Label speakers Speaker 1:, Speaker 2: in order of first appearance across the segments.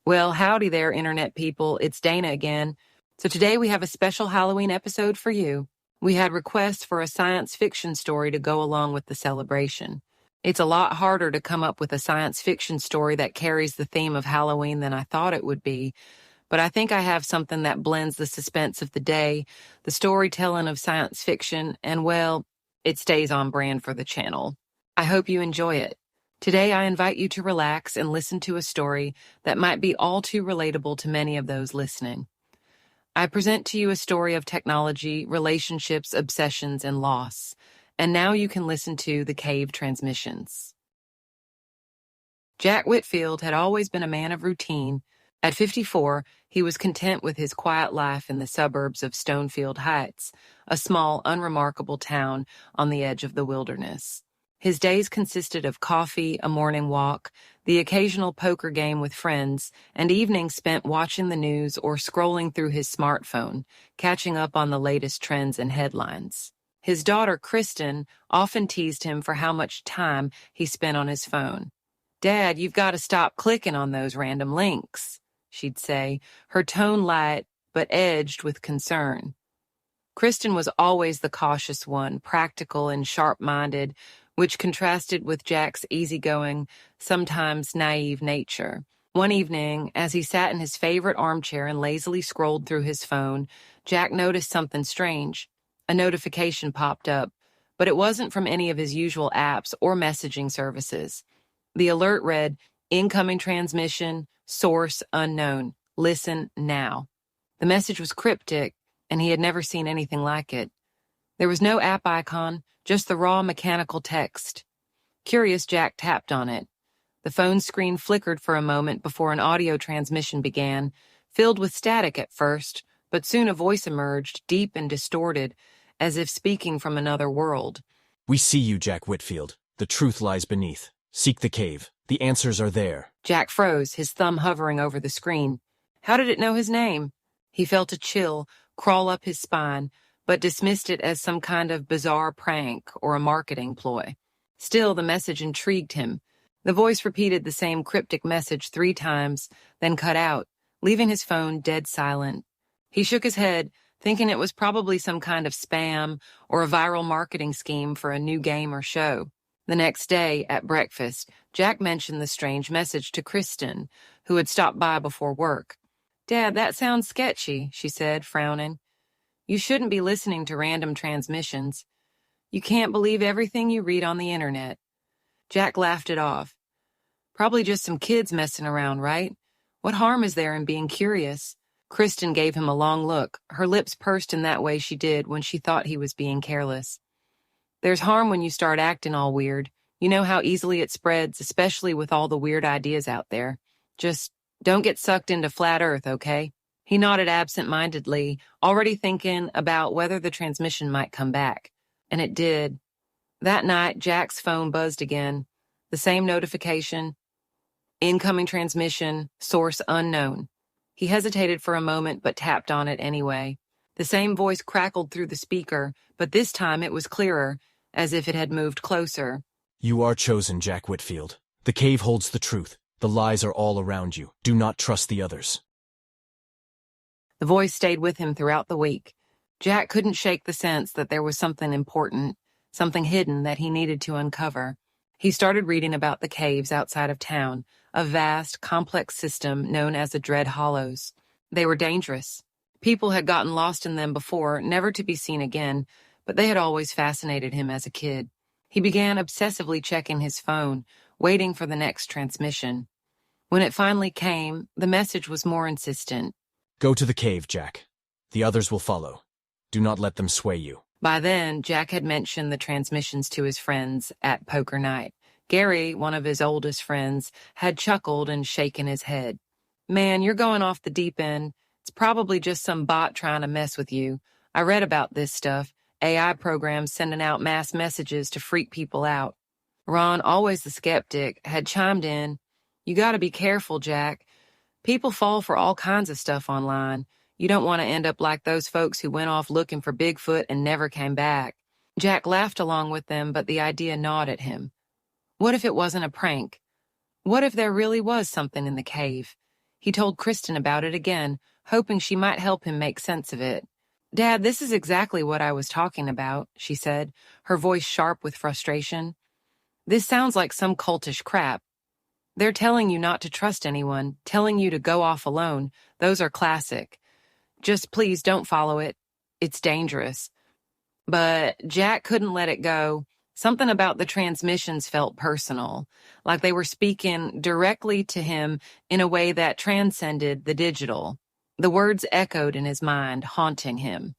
Speaker 1: Well, howdy there, Internet people. It's Dana again. So today we have a special Halloween episode for you. We had requests for a science fiction story to go along with the celebration. It's a lot harder to come up with a science fiction story that carries the theme of Halloween than I thought it would be, but I think I have something that blends the suspense of the day, the storytelling of science fiction, and well, it stays on brand for the channel. I hope you enjoy it. Today, I invite you to relax and listen to a story that might be all too relatable to many of those listening. I present to you a story of technology, relationships, obsessions, and loss. And now you can listen to The Cave Transmissions. Jack Whitfield had always been a man of routine. At 54, he was content with his quiet life in the suburbs of Stonefield Heights, a small, unremarkable town on the edge of the wilderness. His days consisted of coffee, a morning walk, the occasional poker game with friends, and evenings spent watching the news or scrolling through his smartphone, catching up on the latest trends and headlines. His daughter, Kristen, often teased him for how much time he spent on his phone. "Dad, you've got to stop clicking on those random links," she'd say, her tone light but edged with concern. Kristen was always the cautious one, practical and sharp-minded, which contrasted with Jack's easygoing, sometimes naive nature. One evening, as he sat in his favorite armchair and lazily scrolled through his phone, Jack noticed something strange. A notification popped up, but it wasn't from any of his usual apps or messaging services. The alert read, "Incoming transmission, source unknown. Listen now." The message was cryptic, and he had never seen anything like it. There was no app icon, just the raw mechanical text. Curious, Jack tapped on it. The phone screen flickered for a moment before an audio transmission began, filled with static at first, but soon a voice emerged, deep and distorted, as if speaking from another world.
Speaker 2: "We see you, Jack Whitfield. The truth lies beneath. Seek the cave. The answers are there."
Speaker 1: Jack froze, his thumb hovering over the screen. How did it know his name? He felt a chill crawl up his spine, but dismissed it as some kind of bizarre prank or a marketing ploy. Still, the message intrigued him. The voice repeated the same cryptic message 3 times, then cut out, leaving his phone dead silent. He shook his head, thinking it was probably some kind of spam or a viral marketing scheme for a new game or show. The next day, at breakfast, Jack mentioned the strange message to Kristen, who had stopped by before work. "Dad, that sounds sketchy," she said, frowning. "You shouldn't be listening to random transmissions. You can't believe everything you read on the internet." Jack laughed it off. "Probably just some kids messing around, right? What harm is there in being curious?" Kristen gave him a long look, her lips pursed in that way she did when she thought he was being careless. "There's harm when you start acting all weird. You know how easily it spreads, especially with all the weird ideas out there. Just don't get sucked into flat Earth, okay?" He nodded absent-mindedly, already thinking about whether the transmission might come back. And it did. That night, Jack's phone buzzed again. The same notification. "Incoming transmission, source unknown." He hesitated for a moment, but tapped on it anyway. The same voice crackled through the speaker, but this time it was clearer, as if it had moved closer.
Speaker 2: "You are chosen, Jack Whitfield. The cave holds the truth. The lies are all around you. Do not trust the others."
Speaker 1: The voice stayed with him throughout the week. Jack couldn't shake the sense that there was something important, something hidden that he needed to uncover. He started reading about the caves outside of town, a vast, complex system known as the Dread Hollows. They were dangerous. People had gotten lost in them before, never to be seen again, but they had always fascinated him as a kid. He began obsessively checking his phone, waiting for the next transmission. When it finally came, the message was more insistent.
Speaker 2: "Go to the cave, Jack. The others will follow. Do not let them sway you."
Speaker 1: By then, Jack had mentioned the transmissions to his friends at poker night. Gary, one of his oldest friends, had chuckled and shaken his head. "Man, you're going off the deep end. It's probably just some bot trying to mess with you. I read about this stuff. AI programs sending out mass messages to freak people out." Ron, always the skeptic, had chimed in. "You gotta be careful, Jack. People fall for all kinds of stuff online. You don't want to end up like those folks who went off looking for Bigfoot and never came back." Jack laughed along with them, but the idea gnawed at him. What if it wasn't a prank? What if there really was something in the cave? He told Kristen about it again, hoping she might help him make sense of it. "Dad, this is exactly what I was talking about," she said, her voice sharp with frustration. "This sounds like some cultish crap. They're telling you not to trust anyone, telling you to go off alone. Those are classic. Just please don't follow it. It's dangerous." But Jack couldn't let it go. Something about the transmissions felt personal, like they were speaking directly to him in a way that transcended the digital. The words echoed in his mind, haunting him.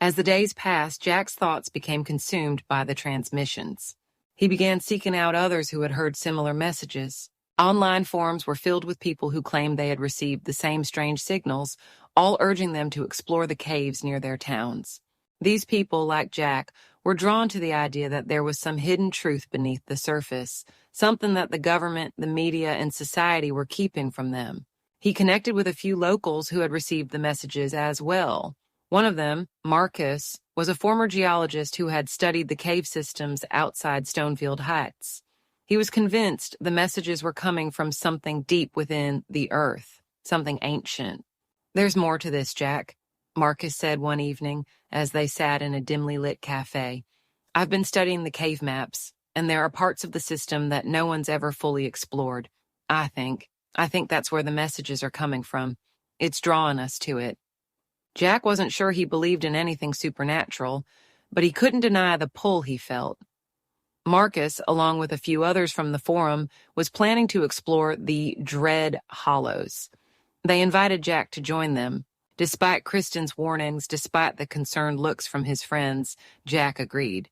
Speaker 1: As the days passed, Jack's thoughts became consumed by the transmissions. He began seeking out others who had heard similar messages. Online forums were filled with people who claimed they had received the same strange signals, all urging them to explore the caves near their towns. These people, like Jack, were drawn to the idea that there was some hidden truth beneath the surface, something that the government, the media, and society were keeping from them. He connected with a few locals who had received the messages as well. One of them, Marcus, was a former geologist who had studied the cave systems outside Stonefield Heights. He was convinced the messages were coming from something deep within the earth, something ancient. "There's more to this, Jack," Marcus said one evening as they sat in a dimly lit cafe. "I've been studying the cave maps, and there are parts of the system that no one's ever fully explored. I think that's where the messages are coming from. It's drawing us to it." Jack wasn't sure he believed in anything supernatural, but he couldn't deny the pull he felt. Marcus, along with a few others from the forum, was planning to explore the Dread Hollows. They invited Jack to join them. Despite Kristen's warnings, despite the concerned looks from his friends, Jack agreed.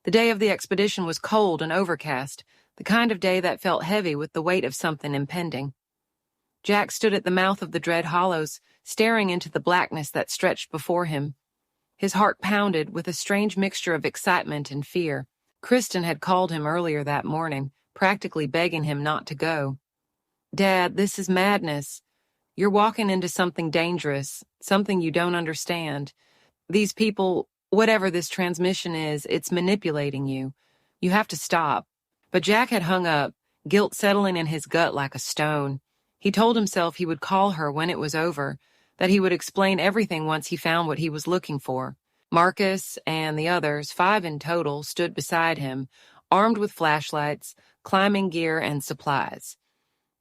Speaker 1: The day of the expedition was cold and overcast, the kind of day that felt heavy with the weight of something impending. Jack stood at the mouth of the Dread Hollows, staring into the blackness that stretched before him. His heart pounded with a strange mixture of excitement and fear. Kristen had called him earlier that morning, practically begging him not to go. "Dad, this is madness. You're walking into something dangerous, something you don't understand. These people, whatever this transmission is, it's manipulating you. You have to stop." But Jack had hung up, guilt settling in his gut like a stone. He told himself he would call her when it was over, that he would explain everything once he found what he was looking for. Marcus and the others, 5 in total, stood beside him, armed with flashlights, climbing gear, and supplies.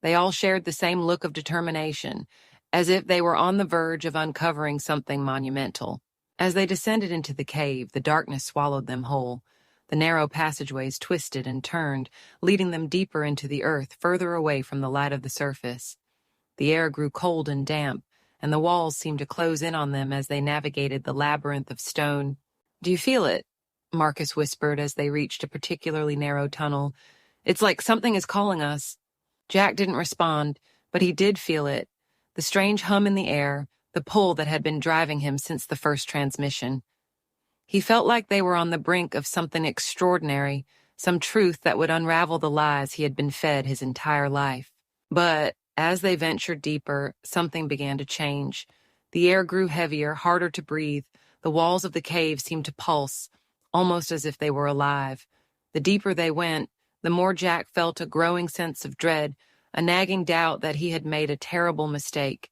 Speaker 1: They all shared the same look of determination, as if they were on the verge of uncovering something monumental. As they descended into the cave, the darkness swallowed them whole. The narrow passageways twisted and turned, leading them deeper into the earth, further away from the light of the surface. The air grew cold and damp, and the walls seemed to close in on them as they navigated the labyrinth of stone. "Do you feel it?" Marcus whispered as they reached a particularly narrow tunnel. "It's like something is calling us." Jack didn't respond, but he did feel it, the strange hum in the air, the pull that had been driving him since the first transmission. He felt like they were on the brink of something extraordinary, some truth that would unravel the lies he had been fed his entire life. But as they ventured deeper, something began to change. The air grew heavier, harder to breathe. The walls of the cave seemed to pulse, almost as if they were alive. The deeper they went, the more Jack felt a growing sense of dread, a nagging doubt that he had made a terrible mistake.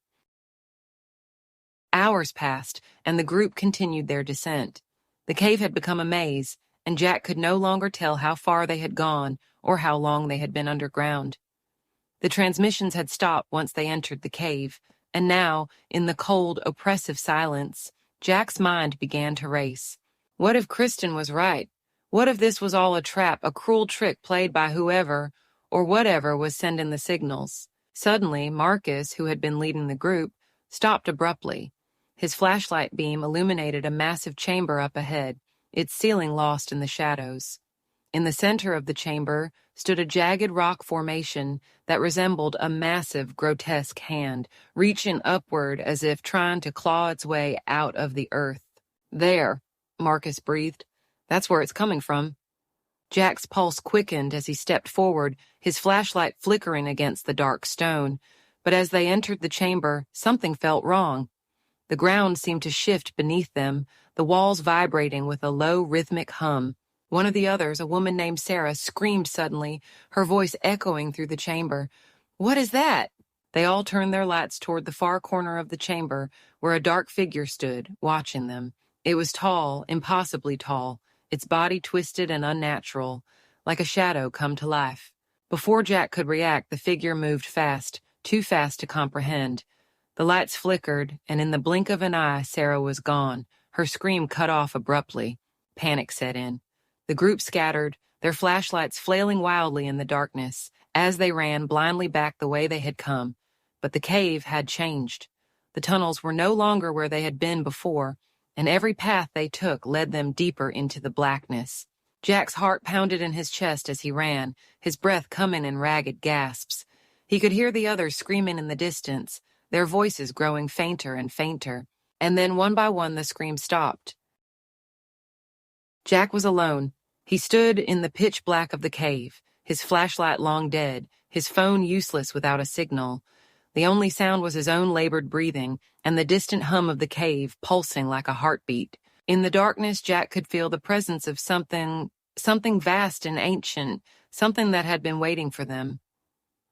Speaker 1: Hours passed, and the group continued their descent. The cave had become a maze, and Jack could no longer tell how far they had gone or how long they had been underground. The transmissions had stopped once they entered the cave, and now, in the cold, oppressive silence, Jack's mind began to race. What if Kristen was right? What if this was all a trap, a cruel trick played by whoever or whatever was sending the signals? Suddenly, Marcus, who had been leading the group, stopped abruptly. His flashlight beam illuminated a massive chamber up ahead, its ceiling lost in the shadows. In the center of the chamber stood a jagged rock formation that resembled a massive, grotesque hand, reaching upward as if trying to claw its way out of the earth. "There," Marcus breathed. "That's where it's coming from." Jack's pulse quickened as he stepped forward, his flashlight flickering against the dark stone. But as they entered the chamber, something felt wrong. The ground seemed to shift beneath them, the walls vibrating with a low, rhythmic hum. One of the others, a woman named Sarah, screamed suddenly, her voice echoing through the chamber. "What is that?" They all turned their lights toward the far corner of the chamber, where a dark figure stood, watching them. It was tall, impossibly tall, its body twisted and unnatural, like a shadow come to life. Before Jack could react, the figure moved fast, too fast to comprehend. The lights flickered, and in the blink of an eye, Sarah was gone, her scream cut off abruptly. Panic set in. The group scattered, their flashlights flailing wildly in the darkness, as they ran blindly back the way they had come. But the cave had changed. The tunnels were no longer where they had been before, and every path they took led them deeper into the blackness. Jack's heart pounded in his chest as he ran, his breath coming in ragged gasps. He could hear the others screaming in the distance, their voices growing fainter and fainter, and then one by one the screams stopped. Jack was alone. He stood in the pitch black of the cave, his flashlight long dead, his phone useless without a signal. The only sound was his own labored breathing and the distant hum of the cave pulsing like a heartbeat. In the darkness, Jack could feel the presence of something vast and ancient, something that had been waiting for them.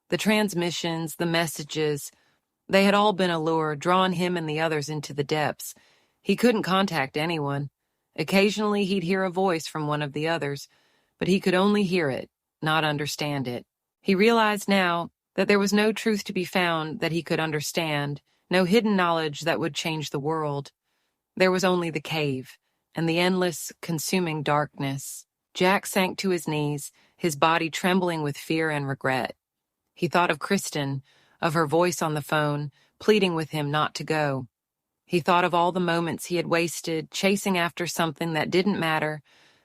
Speaker 1: The transmissions, the messages, they had all been a lure, drawn him and the others into the depths. He couldn't contact anyone. Occasionally he'd hear a voice from one of the others, but he could only hear it, not understand it. He realized now that there was no truth to be found that he could understand, no hidden knowledge that would change the world. There was only the cave, and the endless, consuming darkness. Jack sank to his knees, his body trembling with fear and regret. He thought of Kristen, of her voice on the phone, pleading with him not to go. He thought of all the moments he had wasted chasing after something that didn't matter,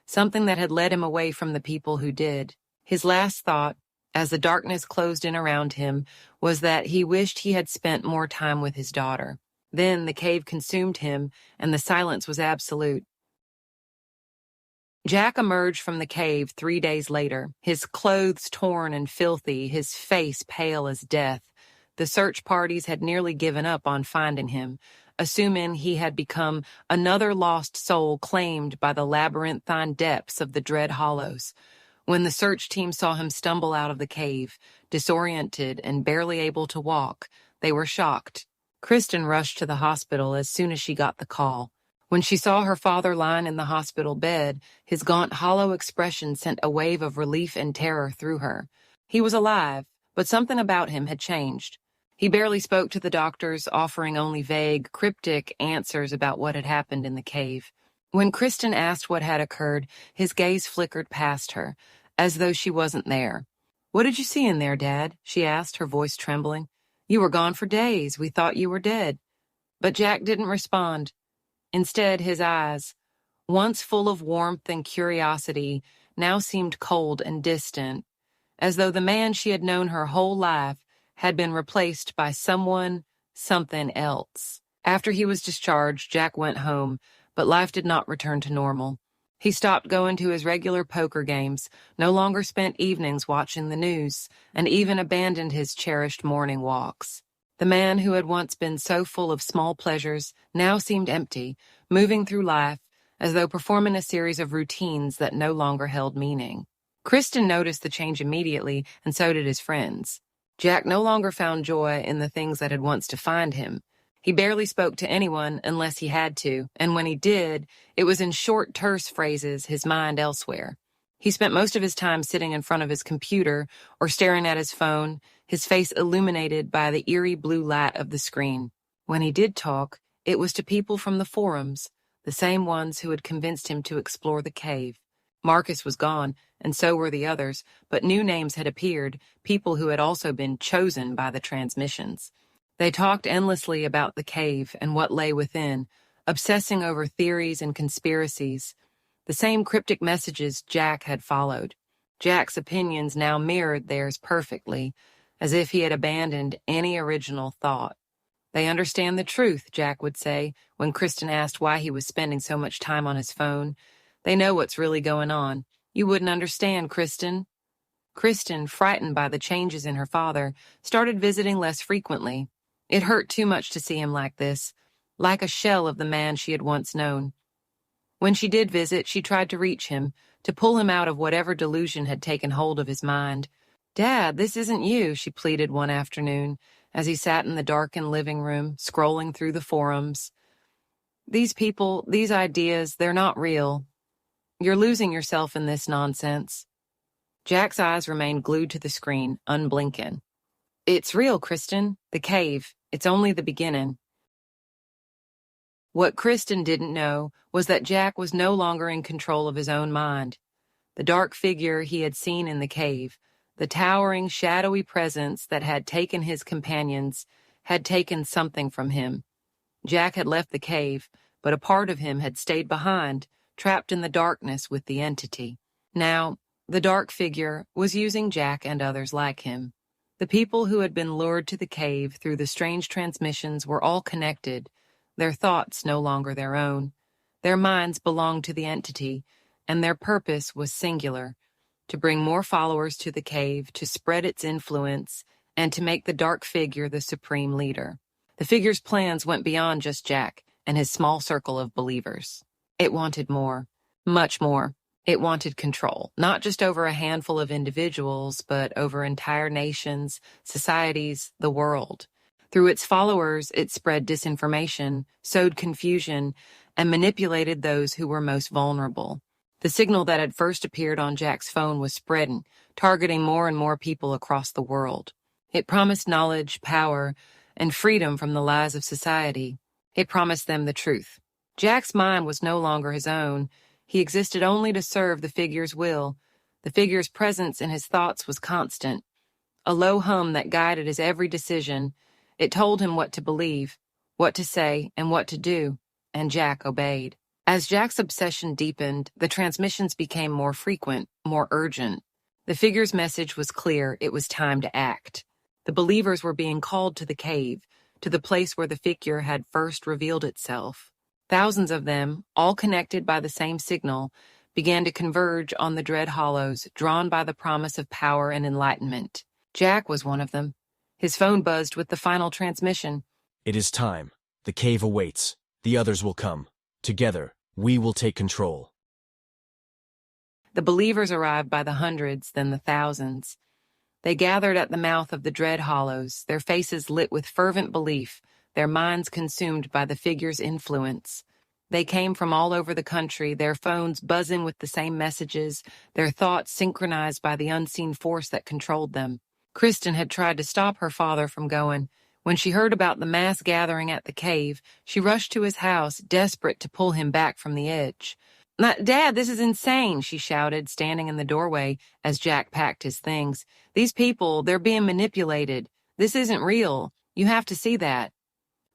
Speaker 1: something that had led him away from the people who did. His last thought, as the darkness closed in around him, was that he wished he had spent more time with his daughter. Then the cave consumed him, and the silence was absolute. Jack emerged from the cave 3 days later, his clothes torn and filthy, his face pale as death. The search parties had nearly given up on finding him, assuming he had become another lost soul claimed by the labyrinthine depths of the Dread Hollows. When the search team saw him stumble out of the cave, disoriented and barely able to walk, they were shocked. Kristen rushed to the hospital as soon as she got the call. When she saw her father lying in the hospital bed, his gaunt, hollow expression sent a wave of relief and terror through her. He was alive, but something about him had changed. He barely spoke to the doctors, offering only vague, cryptic answers about what had happened in the cave. When Kristen asked what had occurred, his gaze flickered past her, as though she wasn't there. "What did you see in there, Dad?" she asked, her voice trembling. "You were gone for days. We thought you were dead." But Jack didn't respond. Instead, his eyes, once full of warmth and curiosity, now seemed cold and distant, as though the man she had known her whole life had been replaced by something else. After he was discharged, Jack went home, but life did not return to normal. He stopped going to his regular poker games, no longer spent evenings watching the news, and even abandoned his cherished morning walks. The man who had once been so full of small pleasures now seemed empty, moving through life as though performing a series of routines that no longer held meaning. Kristen noticed the change immediately, and so did his friends. Jack no longer found joy in the things that had once defined him. He barely spoke to anyone unless he had to, and when he did, it was in short, terse phrases, his mind elsewhere. He spent most of his time sitting in front of his computer or staring at his phone, his face illuminated by the eerie blue light of the screen. When he did talk, it was to people from the forums, the same ones who had convinced him to explore the cave. Marcus was gone, and so were the others, but new names had appeared, people who had also been chosen by the transmissions. They talked endlessly about the cave and what lay within, obsessing over theories and conspiracies. The same cryptic messages Jack had followed. Jack's opinions now mirrored theirs perfectly, as if he had abandoned any original thought. "They understand the truth," Jack would say, when Kristen asked why he was spending so much time on his phone. "They know what's really going on. You wouldn't understand, Kristen." Kristen, frightened by the changes in her father, started visiting less frequently. It hurt too much to see him like this, like a shell of the man she had once known. When she did visit, she tried to reach him, to pull him out of whatever delusion had taken hold of his mind. "Dad, this isn't you," she pleaded one afternoon as he sat in the darkened living room, scrolling through the forums. "These people, these ideas, they're not real. You're losing yourself in this nonsense." Jack's eyes remained glued to the screen, unblinking. "It's real, Kristen. The cave. It's only the beginning." What Kristen didn't know was that Jack was no longer in control of his own mind. The dark figure he had seen in the cave, the towering, shadowy presence that had taken his companions, had taken something from him. Jack had left the cave, but a part of him had stayed behind, trapped in the darkness with the entity. Now, the dark figure was using Jack and others like him. The people who had been lured to the cave through the strange transmissions were all connected, their thoughts no longer their own. Their minds belonged to the entity, and their purpose was singular: to bring more followers to the cave, to spread its influence, and to make the dark figure the supreme leader. The figure's plans went beyond just Jack and his small circle of believers. It wanted more, much more. It wanted control, not just over a handful of individuals, but over entire nations, societies, the world. Through its followers, it spread disinformation, sowed confusion, and manipulated those who were most vulnerable. The signal that had first appeared on Jack's phone was spreading, targeting more and more people across the world. It promised knowledge, power, and freedom from the lies of society. It promised them the truth. Jack's mind was no longer his own. He existed only to serve the figure's will. The figure's presence in his thoughts was constant, a low hum that guided his every decision. It told him what to believe, what to say, and what to do, and Jack obeyed. As Jack's obsession deepened, the transmissions became more frequent, more urgent. The figure's message was clear: it was time to act. The believers were being called to the cave, to the place where the figure had first revealed itself. Thousands of them, all connected by the same signal, began to converge on the Dread Hollows, drawn by the promise of power and enlightenment. Jack was one of them. His phone buzzed with the final transmission.
Speaker 2: "It is time. The cave awaits. The others will come. Together, we will take control."
Speaker 1: The believers arrived by the hundreds, then the thousands. They gathered at the mouth of the Dread Hollows, their faces lit with fervent belief, their minds consumed by the figure's influence. They came from all over the country, their phones buzzing with the same messages, their thoughts synchronized by the unseen force that controlled them. Kristen had tried to stop her father from going. When she heard about the mass gathering at the cave, she rushed to his house, desperate to pull him back from the edge. "Dad, this is insane," she shouted, standing in the doorway as Jack packed his things. "These people, they're being manipulated. This isn't real. You have to see that."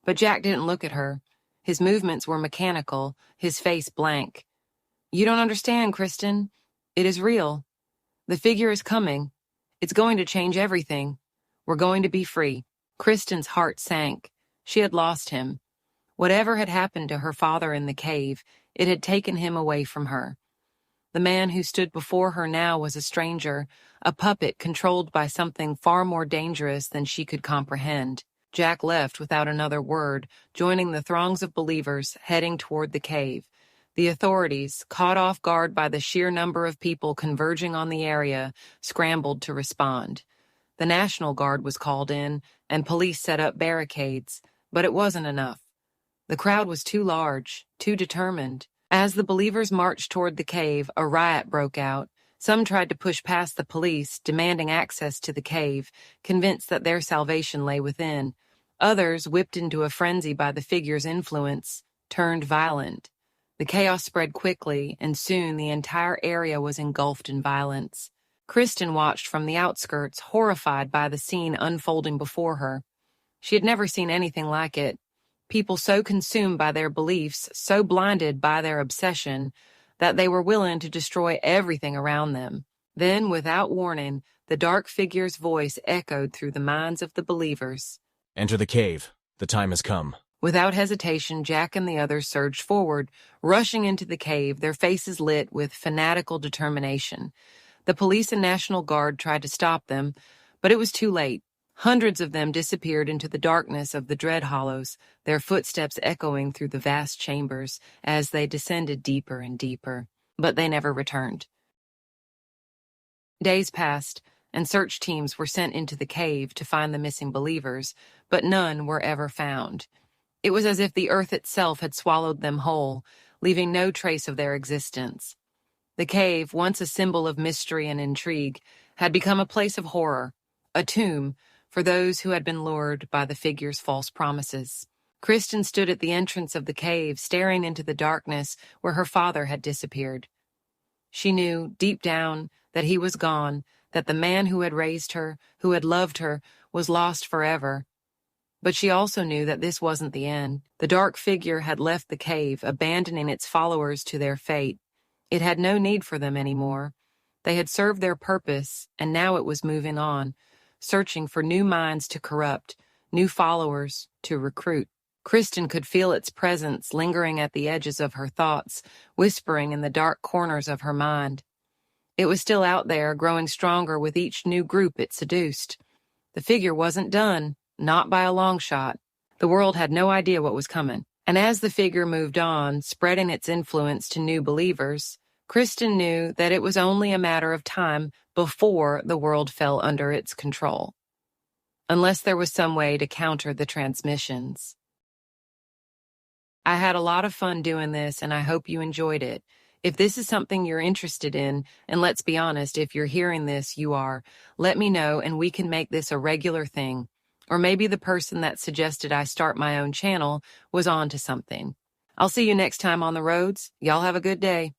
Speaker 1: But Jack didn't look at her. His movements were mechanical, his face blank. "You don't understand, Kristen. It is real. The figure is coming. It's going to change everything. We're going to be free." Kristen's heart sank. She had lost him. Whatever had happened to her father in the cave, it had taken him away from her. The man who stood before her now was a stranger, a puppet controlled by something far more dangerous than she could comprehend. Jack left without another word, joining the throngs of believers heading toward the cave. The authorities, caught off guard by the sheer number of people converging on the area, scrambled to respond. The National Guard was called in, and police set up barricades, but it wasn't enough. The crowd was too large, too determined. As the believers marched toward the cave, a riot broke out. Some tried to push past the police, demanding access to the cave, convinced that their salvation lay within. Others, whipped into a frenzy by the figure's influence, turned violent. The chaos spread quickly, and soon the entire area was engulfed in violence. Kristen watched from the outskirts, horrified by the scene unfolding before her. She had never seen anything like it. People so consumed by their beliefs, so blinded by their obsession, that they were willing to destroy everything around them. Then, without warning, the dark figure's voice echoed through the minds of the believers.
Speaker 2: "Enter the cave. The time has come."
Speaker 1: Without hesitation, Jack and the others surged forward, rushing into the cave, their faces lit with fanatical determination. The police and National Guard tried to stop them, but it was too late. Hundreds of them disappeared into the darkness of the Dread Hollows, their footsteps echoing through the vast chambers as they descended deeper and deeper. But they never returned. Days passed, and search teams were sent into the cave to find the missing believers, but none were ever found. It was as if the earth itself had swallowed them whole, leaving no trace of their existence. The cave, once a symbol of mystery and intrigue, had become a place of horror, a tomb for those who had been lured by the figure's false promises. Kristen stood at the entrance of the cave, staring into the darkness where her father had disappeared. She knew, deep down, that he was gone, that the man who had raised her, who had loved her, was lost forever. But she also knew that this wasn't the end. The dark figure had left the cave, abandoning its followers to their fate. It had no need for them anymore. They had served their purpose, and now it was moving on, searching for new minds to corrupt, new followers to recruit. Kristen could feel its presence lingering at the edges of her thoughts, whispering in the dark corners of her mind. It was still out there, growing stronger with each new group it seduced. The figure wasn't done, not by a long shot. The world had no idea what was coming. And as the figure moved on, spreading its influence to new believers, Kristen knew that it was only a matter of time before the world fell under its control. Unless there was some way to counter the transmissions. I had a lot of fun doing this, and I hope you enjoyed it. If this is something you're interested in, and let's be honest, if you're hearing this, you are, let me know and we can make this a regular thing. Or maybe the person that suggested I start my own channel was on to something. I'll see you next time on the roads. Y'all have a good day.